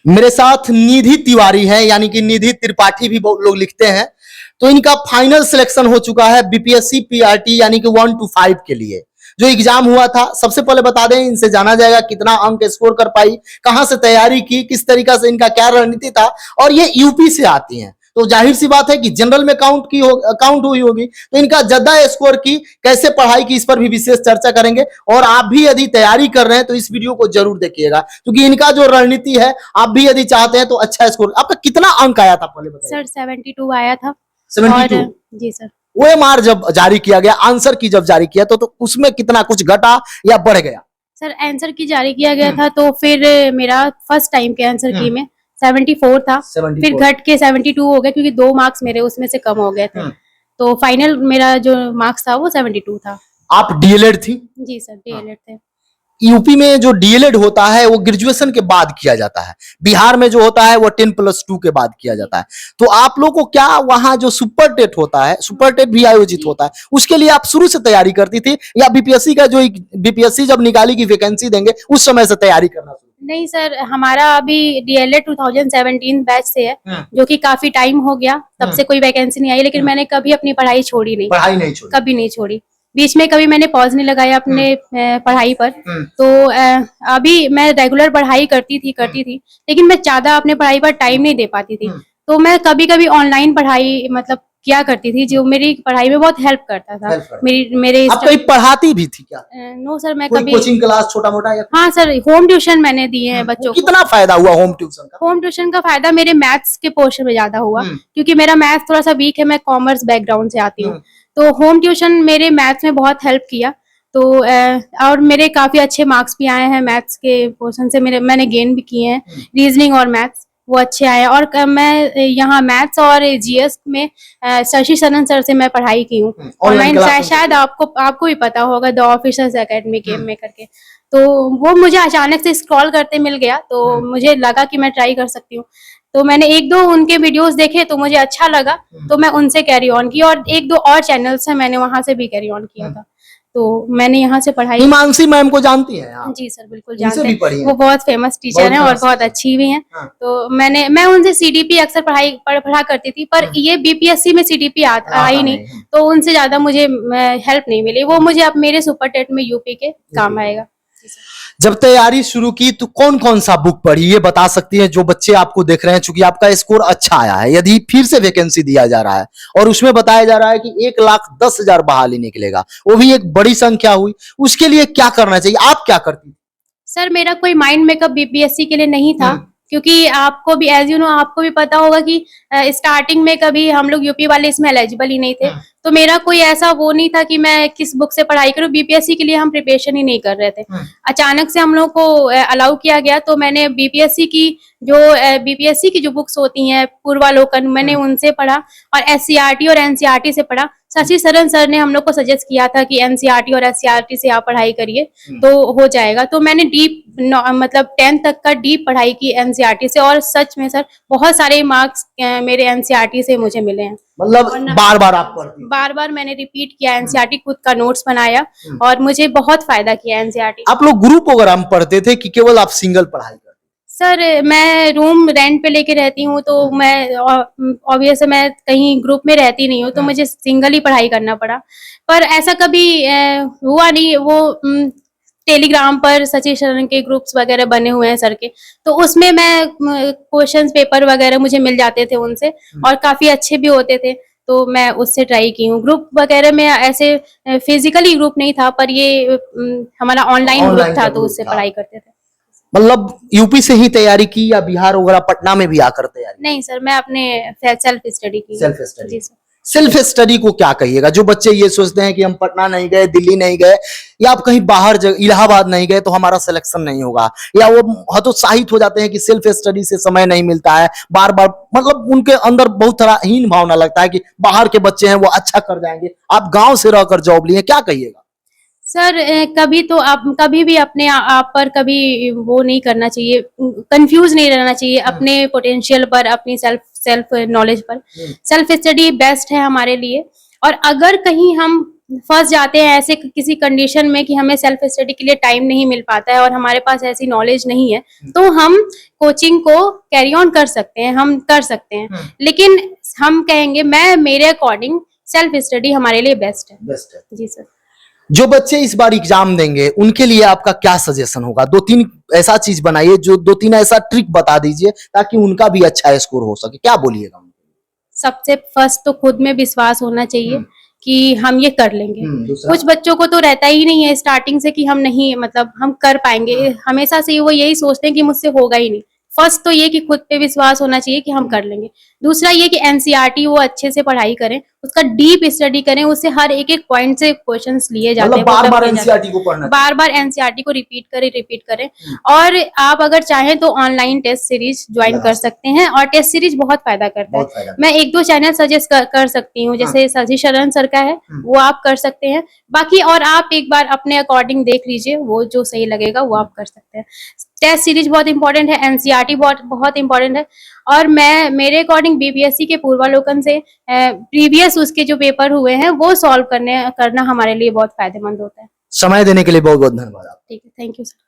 मेरे साथ निधि तिवारी है, यानी कि निधि त्रिपाठी भी बहुत लोग लिखते हैं। तो इनका फाइनल सिलेक्शन हो चुका है बीपीएससी पीआरटी यानी कि 1 to 5 के लिए जो एग्जाम हुआ था। सबसे पहले बता दें, इनसे जाना जाएगा कितना अंक स्कोर कर पाई, कहां से तैयारी की, किस तरीका से इनका क्या रणनीति था, और ये यूपी से आती हैं तो जाहिर सी बात है कि जनरल में काउंट हुई होगी। तो इनका ज्यादा स्कोर की, कैसे पढ़ाई की, इस पर भी विशेष चर्चा करेंगे। और आप भी यदि तैयारी कर रहे हैं तो इस वीडियो को जरूर देखिएगा, क्योंकि इनका जो रणनीति है, आप भी यदि चाहते हैं तो अच्छा स्कोर। आपका कितना अंक आया था पहले बताइए? सर 72 आया था। 72? जी सर। ओएमआर जब जारी किया गया, आंसर की जब जारी किया तो उसमें कितना कुछ घटा या बढ़ गया? सर आंसर की जारी किया गया था तो फिर मेरा फर्स्ट टाइम के आंसर की में 74 था। 74। फिर घट के 72 हो गया, क्योंकि 2 मार्क्स मेरे उसमें से कम हो गए थे। तो फाइनल मेरा जो मार्क्स था वो 72 था। आप डीएलएड थी? जी सर, डीएलएड थे। यूपी में जो डीएलएड होता है वो ग्रेजुएशन के बाद किया जाता है, बिहार में जो होता है वो 10+2 के बाद किया जाता है। तो आप लोग को क्या वहां जो सुपर टेट होता है, सुपर टेट भी आयोजित होता है, उसके लिए आप शुरू से तैयारी करती थी, या बीपीएससी का जो बीपीएससी जब निकाली की वैकेंसी देंगे उस समय से तैयारी करना शुरू? नहीं सर, हमारा अभी डीएलएड 2017 बैच से है, जो कि काफी टाइम हो गया, तब से कोई वैकेंसी नहीं आई। लेकिन मैंने कभी अपनी पढ़ाई छोड़ी नहीं, कभी नहीं छोड़ी। बीच में कभी मैंने पॉज नहीं लगाया अपने पढ़ाई पर। तो अभी मैं रेगुलर पढ़ाई करती थी, लेकिन मैं ज्यादा अपने पढ़ाई पर टाइम नहीं दे पाती थी। तो मैं कभी कभी ऑनलाइन पढ़ाई मतलब क्या करती थी, जो मेरी पढ़ाई में बहुत हेल्प करता था। मेरे आप कहीं पढ़ाती भी थी क्या? नो सर, मैं कोई कभी कोचिंग क्लास छोटा मोटा या? हाँ सर, होम ट्यूशन मैंने दिए हैं बच्चों को। कितना फायदा हुआ होम ट्यूशन का? होम ट्यूशन का फायदा मेरे मैथ्स के पोर्शन में ज्यादा हुआ, क्योंकि मेरा मैथ्स थोड़ा सा वीक है, मैं कॉमर्स बैकग्राउंड से आती हूँ। तो होम ट्यूशन मेरे मैथ्स में बहुत हेल्प किया। तो और मेरे काफी अच्छे मार्क्स भी आए हैं मैथ्स के पोर्शन से, मैंने गेन भी किए हैं। रीजनिंग और मैथ्स वो अच्छे आए। और मैं यहाँ मैथ्स और जीएस में शशि सरन सर से मैं पढ़ाई की हूँ ऑनलाइन। शायद आपको भी पता होगा, द ऑफिसर्स एकेडमी के में करके। तो वो मुझे अचानक से स्क्रॉल करते मिल गया, तो मुझे लगा कि मैं ट्राई कर सकती हूँ। तो मैंने 1-2 उनके वीडियोस देखे तो मुझे अच्छा लगा, तो मैं उनसे कैरी ऑन की। और 1-2 और चैनल्स हैं, मैंने वहां से भी कैरी ऑन किया था। तो मैंने यहाँ से पढ़ाई। हिमांशी मैम को जानती हैं आप? जी सर, बिल्कुल जानते हैं। वो बहुत फेमस टीचर हैं और बहुत अच्छी भी हैं। हाँ। तो मैं उनसे सीडीपी अक्सर पढ़ा करती थी, पर ये बीपीएससी में सीडीपी आई नहीं, तो उनसे ज्यादा मुझे हेल्प नहीं मिली। वो मुझे अब मेरे सुपर टेट में यूपी के काम आएगा। जब तैयारी शुरू की तो कौन कौन सा बुक पढ़ी, ये बता सकती हैं जो बच्चे आपको देख रहे हैं, चूंकि आपका स्कोर अच्छा आया है, यदि फिर से वैकेंसी दिया जा रहा है और उसमें बताया जा रहा है कि 1,10,000 बहाली निकलेगा, वो भी एक बड़ी संख्या हुई, उसके लिए क्या करना चाहिए, आप क्या करती? सर मेरा कोई माइंड मेकअप बीपीएससी के लिए नहीं था, क्योंकि आपको भी एज यू नो आपको भी पता होगा कि स्टार्टिंग में कभी हम लोग यूपी वाले इसमें एलिजिबल ही नहीं थे। तो मेरा कोई ऐसा वो नहीं था कि मैं किस बुक से पढ़ाई करूं। बीपीएससी के लिए हम प्रिपरेशन ही नहीं कर रहे थे। अचानक से हम लोग को अलाउ किया गया, तो मैंने बीपीएससी की जो बुक्स होती हैं पूर्वालोकन, मैंने उनसे पढ़ा। और एससीईआरटी और एनसीईआरटी से पढ़ा। शशि सरन सर ने हम लोग को सजेस्ट किया था कि एनसीईआरटी और एससीईआरटी से आप पढ़ाई करिए तो हो जाएगा। तो मैंने डीप मतलब 10th तक का डीप पढ़ाई की एनसीईआरटी से, और सच में सर बहुत सारे मार्क्स मेरे एनसीईआरटी से मुझे मिले हैं। मतलब बार बार आप पढ़ती? बार बार मैंने रिपीट किया एनसीईआरटी, खुद का नोट्स बनाया, और मुझे बहुत फायदा किया एनसीईआरटी। आप लोग ग्रुप वगैरह पढ़ते थे कि केवल आप सिंगल पढ़ाई करते? सर मैं रूम रेंट पे लेके रहती हूँ, तो मैं ऑब्वियस मैं कहीं ग्रुप में रहती नहीं हूँ, तो मुझे सिंगल ही पढ़ाई करना पड़ा। पर ऐसा कभी हुआ नहीं। वो टेलीग्राम पर सचिन शरण के ग्रुप्स वगैरह बने हुए हैं सर के, तो उसमें मैं क्वेश्चंस पेपर वगैरह मुझे मिल जाते थे उनसे, और काफी अच्छे भी होते थे, तो मैं उससे ट्राई की हूँ। ग्रुप वगैरह में ऐसे फिजिकली ग्रुप नहीं था, पर ये हमारा ऑनलाइन ग्रुप था, तो उससे पढ़ाई करते थे। मतलब यूपी से ही तैयारी की या बिहार वगैरह पटना में भी आकर तैयारी? नहीं सर, मैं अपने सेल्फ स्टडी की। Self study? सेल्फ स्टडी को क्या कहिएगा, जो बच्चे ये सोचते हैं कि हम पटना नहीं गए, दिल्ली नहीं गए, या आप कहीं बाहर इलाहाबाद नहीं गए तो हमारा सिलेक्शन नहीं होगा, या वो हतोत्साहित हो जाते हैं कि सेल्फ स्टडी से समय नहीं मिलता है, बार बार मतलब उनके अंदर बहुत तरह हीन भावना लगता है कि बाहर के बच्चे हैं वो अच्छा कर जाएंगे, आप गांव से रहकर जॉब लिए, क्या कहिएगा? सर कभी तो आप कभी भी अपने आप पर कभी वो नहीं करना चाहिए, कंफ्यूज नहीं रहना चाहिए अपने पोटेंशियल पर, अपनी सेल्फ नॉलेज पर। सेल्फ स्टडी बेस्ट है हमारे लिए। और अगर कहीं हम फंस जाते हैं ऐसे किसी कंडीशन में कि हमें सेल्फ स्टडी के लिए टाइम नहीं मिल पाता है और हमारे पास ऐसी नॉलेज नहीं है, तो हम कोचिंग को कैरी ऑन कर सकते हैं, हम कर सकते हैं। लेकिन हम कहेंगे मैं मेरे अकॉर्डिंग सेल्फ स्टडी हमारे लिए बेस्ट है। बेस्ट है। जी सर। जो बच्चे इस बार एग्जाम देंगे उनके लिए आपका क्या सजेशन होगा? 2-3 ऐसा चीज बनाइए, जो 2-3 ऐसा ट्रिक बता दीजिए ताकि उनका भी अच्छा स्कोर हो सके। क्या बोलिएगा? सबसे फर्स्ट तो खुद में विश्वास होना चाहिए कि हम ये कर लेंगे। दूसरा? कुछ बच्चों को तो रहता ही नहीं है स्टार्टिंग से कि हम नहीं, मतलब हम कर पाएंगे, हमेशा से वो यही सोचते हैं कि मुझसे होगा ही नहीं। फर्स्ट तो ये कि खुद पे विश्वास होना चाहिए कि हम कर लेंगे। दूसरा ये कि एनसीईआरटी वो अच्छे से पढ़ाई करें, उसका डीप स्टडी करें, उससे हर एक एक पॉइंट से क्वेश्चंस लिए जाते हैं, बार बार एनसीईआरटी को पढ़ना, बार बार एनसीईआरटी को रिपीट करें। और आप अगर चाहें तो ऑनलाइन टेस्ट सीरीज ज्वाइन कर सकते हैं, और टेस्ट सीरीज बहुत फायदा करता है। मैं 1-2 चैनल सजेस्ट कर सकती हूँ, जैसे शशि शरण सर का है, वो आप कर सकते हैं। बाकी और आप एक बार अपने अकॉर्डिंग देख लीजिए, वो जो सही लगेगा वो आप कर सकते हैं। टेस्ट सीरीज बहुत इंपॉर्टेंट है, एनसीईआरटी बहुत इंपॉर्टेंट है। और मैं मेरे अकॉर्डिंग बीपीएससी के पूर्वालोकन से प्रीवियस उसके जो पेपर हुए हैं वो सॉल्व करना हमारे लिए बहुत फायदेमंद होता है। समय देने के लिए बहुत बहुत धन्यवाद। ठीक है, थैंक यू सर।